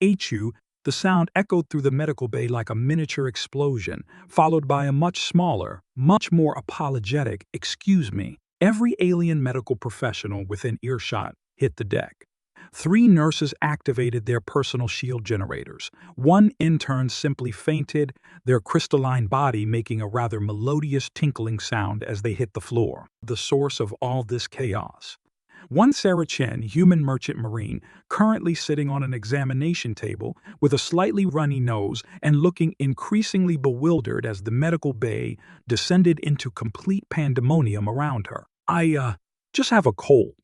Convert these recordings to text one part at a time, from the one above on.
HU, the sound echoed through the medical bay like a miniature explosion, followed by a much smaller, much more apologetic, "Excuse me." Every alien medical professional within earshot hit the deck. 3 nurses activated their personal shield generators. 1 intern simply fainted, their crystalline body making a rather melodious tinkling sound as they hit the floor. The source of all this chaos. One Sarah Chen, human merchant marine, currently sitting on an examination table with a slightly runny nose and looking increasingly bewildered as the medical bay descended into complete pandemonium around her. I just have a cold,"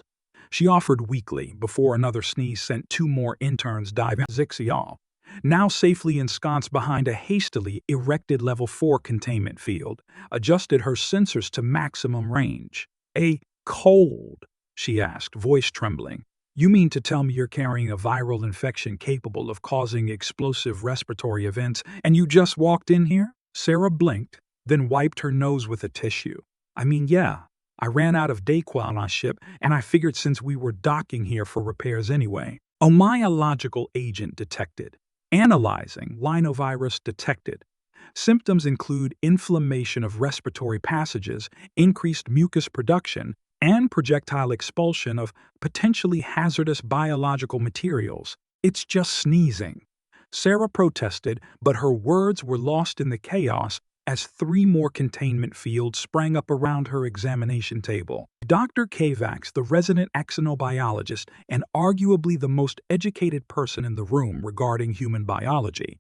she offered weakly before another sneeze sent 2 more interns diving. Zix'tal, now safely ensconced behind a hastily erected level 4 containment field, adjusted her sensors to maximum range. "A cold?" she asked, voice trembling. "You mean to tell me you're carrying a viral infection capable of causing explosive respiratory events and you just walked in here?" Sarah blinked, then wiped her nose with a tissue. "I mean, yeah. I ran out of Dayquil on our ship, and I figured since we were docking here for repairs anyway." Omyological agent detected. Analyzing rhinovirus detected. Symptoms include inflammation of respiratory passages, increased mucus production, and projectile expulsion of potentially hazardous biological materials. "It's just sneezing," Sarah protested, but her words were lost in the chaos as 3 more containment fields sprang up around her examination table. Dr. Kavax, the resident xenobiologist and arguably the most educated person in the room regarding human biology,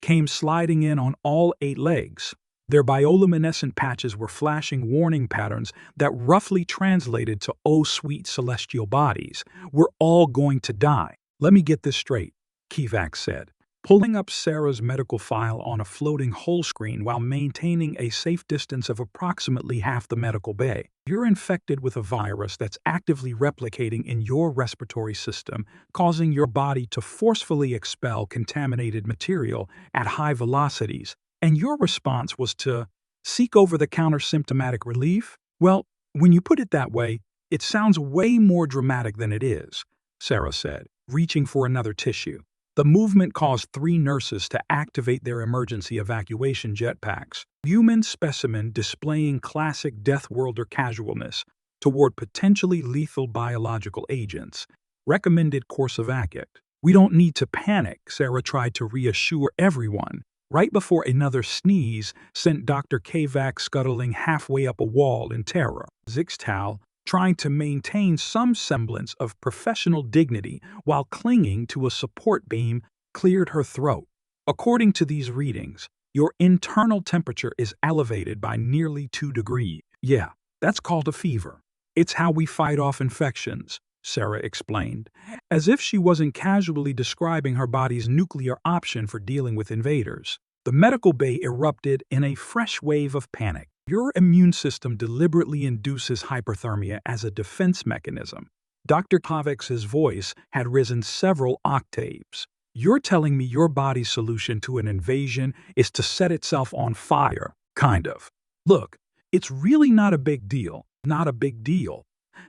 came sliding in on all 8 legs. Their bioluminescent patches were flashing warning patterns that roughly translated to "Oh, sweet celestial bodies, we're all going to die." "Let me get this straight," Kavax said, pulling up Sarah's medical file on a floating whole screen while maintaining a safe distance of approximately half the medical bay. "You're infected with a virus that's actively replicating in your respiratory system, causing your body to forcefully expel contaminated material at high velocities, and your response was to seek over-the-counter symptomatic relief? Well, when you put it that way, it sounds way more dramatic than it is," Sarah said, reaching for another tissue. The movement caused 3 nurses to activate their emergency evacuation jetpacks. Human specimen displaying classic Deathworlder casualness toward potentially lethal biological agents. Recommended course of action. "We don't need to panic," Sarah tried to reassure everyone, right before another sneeze sent Dr. Kavax scuttling halfway up a wall in terror. Zix'tal, trying to maintain some semblance of professional dignity while clinging to a support beam, cleared her throat. "According to these readings, your internal temperature is elevated by nearly 2 degrees. Yeah, that's called a fever. It's how we fight off infections," Sarah explained, as if she wasn't casually describing her body's nuclear option for dealing with invaders. The medical bay erupted in a fresh wave of panic. "Your immune system deliberately induces hyperthermia as a defense mechanism." Dr. Kavax's voice had risen several octaves. "You're telling me your body's solution to an invasion is to set itself on fire, kind of. Look, it's really not a big deal. Not a big deal."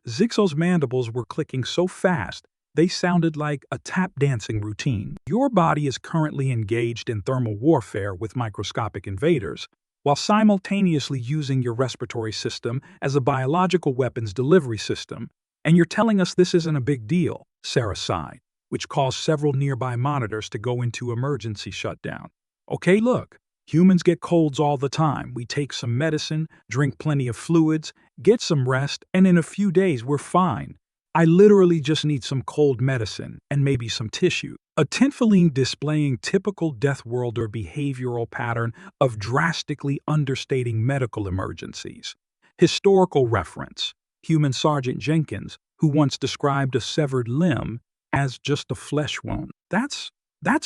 Zix'tal's mandibles were clicking so fast, they sounded like a tap-dancing routine. "Your body is currently engaged in thermal warfare with microscopic invaders, while simultaneously using your respiratory system as a biological weapons delivery system. And you're telling us this isn't a big deal," Sarah sighed, which caused several nearby monitors to go into emergency shutdown. "Okay, look, humans get colds all the time. We take some medicine, drink plenty of fluids, get some rest, and in a few days we're fine. I literally just need some cold medicine and maybe some tissue." A tinfoline displaying typical Deathworlder behavioral pattern of drastically understating medical emergencies. Historical reference. Human Sergeant Jenkins, who once described a severed limb as just a flesh wound. That's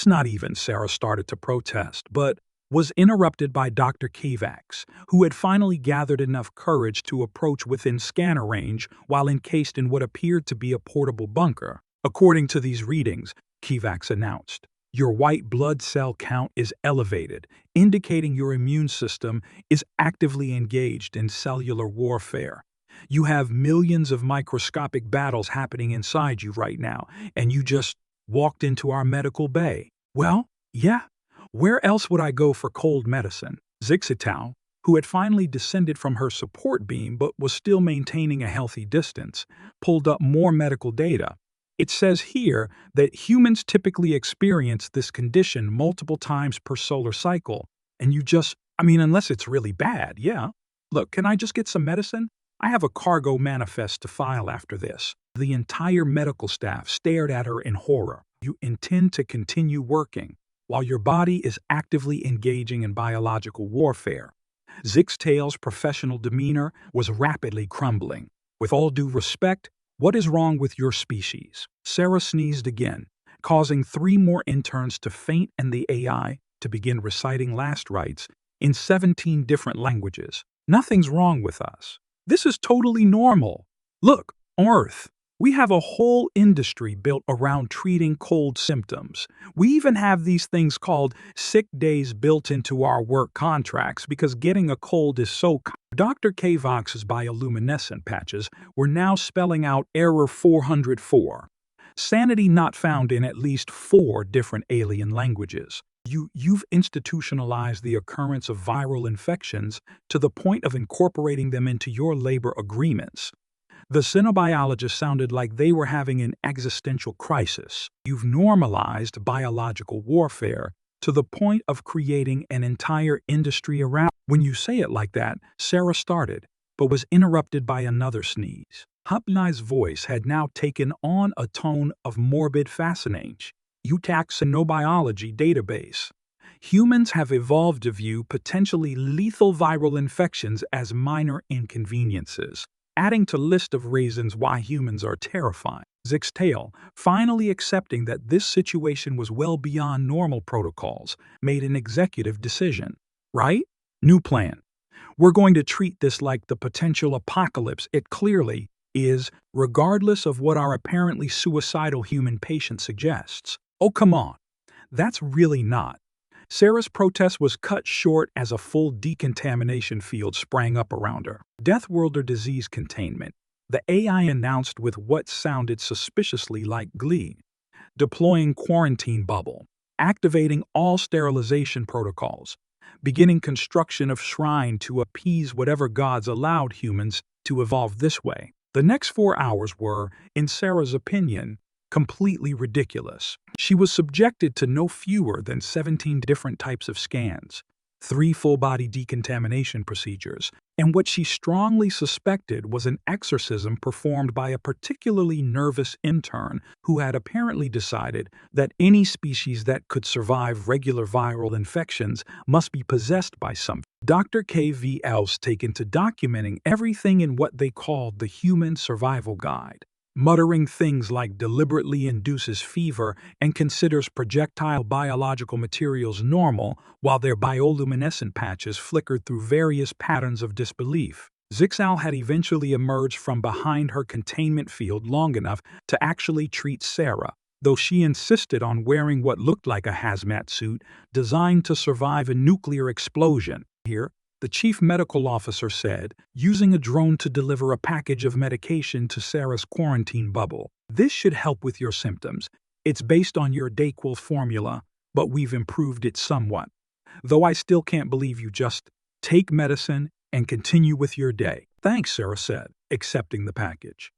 not even," Sarah started to protest, but was interrupted by Dr. Kavax, who had finally gathered enough courage to approach within scanner range while encased in what appeared to be a portable bunker. "According to these readings," Kavax announced, "your white blood cell count is elevated, indicating your immune system is actively engaged in cellular warfare. You have millions of microscopic battles happening inside you right now, and you just walked into our medical bay. Well, yeah. Where else would I go for cold medicine? Zix'tal, who had finally descended from her support beam but was still maintaining a healthy distance, pulled up more medical data. It says here that humans typically experience this condition multiple times per solar cycle, and unless it's really bad, yeah. Look, can I just get some medicine? I have a cargo manifest to file after this. The entire medical staff stared at her in horror. You intend to continue working while your body is actively engaging in biological warfare. Zix'tal's professional demeanor was rapidly crumbling. With all due respect, what is wrong with your species? Sarah sneezed again, causing 3 more interns to faint and the AI to begin reciting last rites in 17 different languages. Nothing's wrong with us. This is totally normal. Look, on Earth, we have a whole industry built around treating cold symptoms. We even have these things called sick days built into our work contracts because getting a cold is so Dr. K-Vox's bioluminescent patches were now spelling out error 404. Sanity not found in at least 4 different alien languages. You've institutionalized the occurrence of viral infections to the point of incorporating them into your labor agreements. The xenobiologists sounded like they were having an existential crisis. You've normalized biological warfare to the point of creating an entire industry around. When you say it like that, Sarah started, but was interrupted by another sneeze. HFY's voice had now taken on a tone of morbid fascination. UTAC's xenobiology database. Humans have evolved to view potentially lethal viral infections as minor inconveniences, adding to list of reasons why humans are terrifying. Zix'tal, finally accepting that this situation was well beyond normal protocols, made an executive decision. Right? New plan. We're going to treat this like the potential apocalypse it clearly is, regardless of what our apparently suicidal human patient suggests. Oh, come on. That's really not. Sarah's protest was cut short as a full decontamination field sprang up around her. Deathworlder disease containment, the AI announced with what sounded suspiciously like glee. Deploying quarantine bubble, activating all sterilization protocols, beginning construction of shrine to appease whatever gods allowed humans to evolve this way. The next 4 hours were, in Sarah's opinion, completely ridiculous. She was subjected to no fewer than 17 different types of scans, 3 full-body decontamination procedures, and what she strongly suspected was an exorcism performed by a particularly nervous intern who had apparently decided that any species that could survive regular viral infections must be possessed by something. Dr. KVL's taken to documenting everything in what they called the Human Survival Guide, muttering things like deliberately induces fever and considers projectile biological materials normal while their bioluminescent patches flickered through various patterns of disbelief. Zix'tal had eventually emerged from behind her containment field long enough to actually treat Sarah, though she insisted on wearing what looked like a hazmat suit designed to survive a nuclear explosion. Here, the chief medical officer said, using a drone to deliver a package of medication to Sarah's quarantine bubble. This should help with your symptoms. It's based on your DayQuil formula, but we've improved it somewhat. Though I still can't believe you just take medicine and continue with your day. Thanks, Sarah said, accepting the package.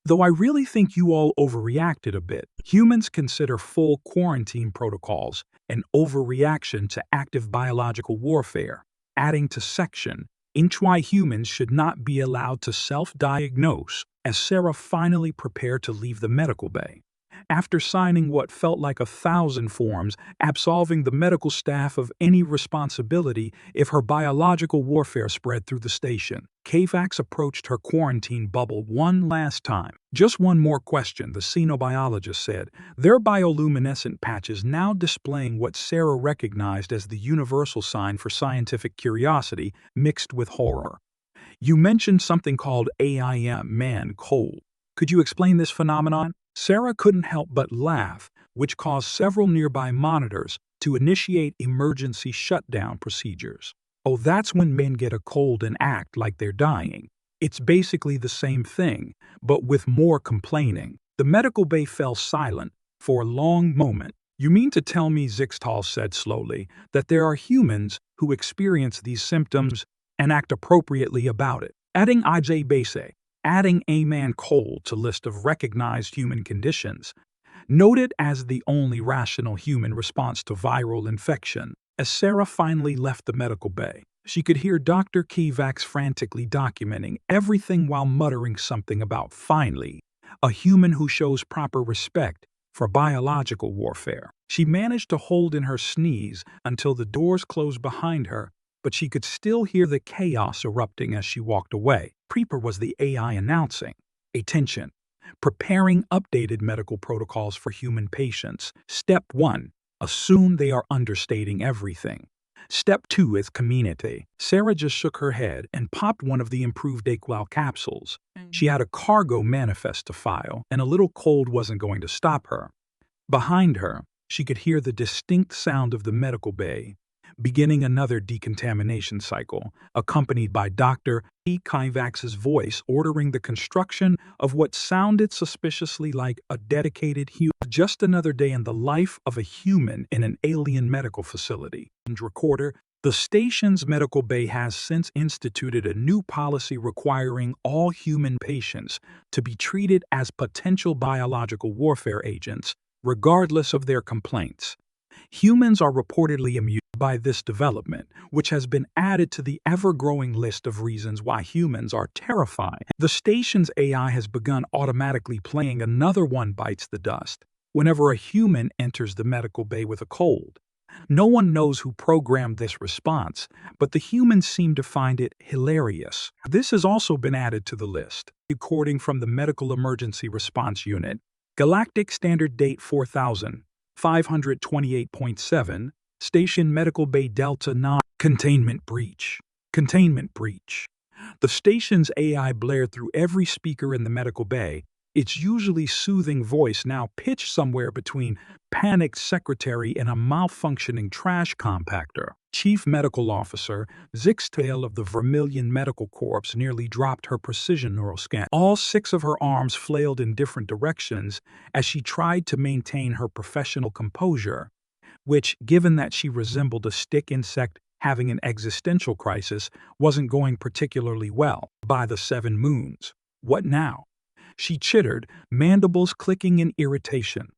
Though I really think you all overreacted a bit. Humans consider full quarantine protocols an overreaction to active biological warfare, adding to section, HFY humans should not be allowed to self-diagnose, as Sarah finally prepared to leave the medical bay. After signing what felt like 1,000 forms, absolving the medical staff of any responsibility if her biological warfare spread through the station, Kavax approached her quarantine bubble one last time. Just one more question, the xenobiologist said, their bioluminescent patches now displaying what Sarah recognized as the universal sign for scientific curiosity mixed with horror. You mentioned something called AIM, man cold. Could you explain this phenomenon? Sarah couldn't help but laugh, which caused several nearby monitors to initiate emergency shutdown procedures. Oh, that's when men get a cold and act like they're dying. It's basically the same thing, but with more complaining. The medical bay fell silent, for a long moment. "You mean to tell me," Zix'tal said slowly, "that there are humans who experience these symptoms and act appropriately about it?" Adding IJ Base, adding a man cold to list of recognized human conditions, noted as the only rational human response to viral infection. As Sarah finally left the medical bay, she could hear Dr. Kivax frantically documenting everything while muttering something about finally, a human who shows proper respect for biological warfare. She managed to hold in her sneeze until the doors closed behind her, but she could still hear the chaos erupting as she walked away. Preeper was the AI announcing, "Attention, preparing updated medical protocols for human patients. Step 1, assume they are understating everything. Step 2 is community." Sarah just shook her head and popped one of the improved Dayquil capsules. She had a cargo manifest to file, and a little cold wasn't going to stop her. Behind her, she could hear the distinct sound of the medical bay, beginning another decontamination cycle, accompanied by Dr. Kivax's voice ordering the construction of what sounded suspiciously like a dedicated human. Just another day in the life of a human in an alien medical facility. Recorder, the station's medical bay has since instituted a new policy requiring all human patients to be treated as potential biological warfare agents, regardless of their complaints. Humans are reportedly immune by this development, which has been added to the ever-growing list of reasons why humans are terrified. The station's AI has begun automatically playing "Another One Bites the Dust" whenever a human enters the medical bay with a cold. No one knows who programmed this response, but the humans seem to find it hilarious. This has also been added to the list. According from the Medical Emergency Response Unit, Galactic Standard Date 4528.7, Station Medical Bay Delta 9, containment breach. Containment breach. The station's AI blared through every speaker in the medical bay, its usually soothing voice now pitched somewhere between panicked secretary and a malfunctioning trash compactor. Chief Medical Officer Zix'tal of the Vermilion Medical Corps nearly dropped her precision neural scan. All 6 of her arms flailed in different directions as she tried to maintain her professional composure, which, given that she resembled a stick insect having an existential crisis, wasn't going particularly well. By the 7 moons. What now? She chittered, mandibles clicking in irritation.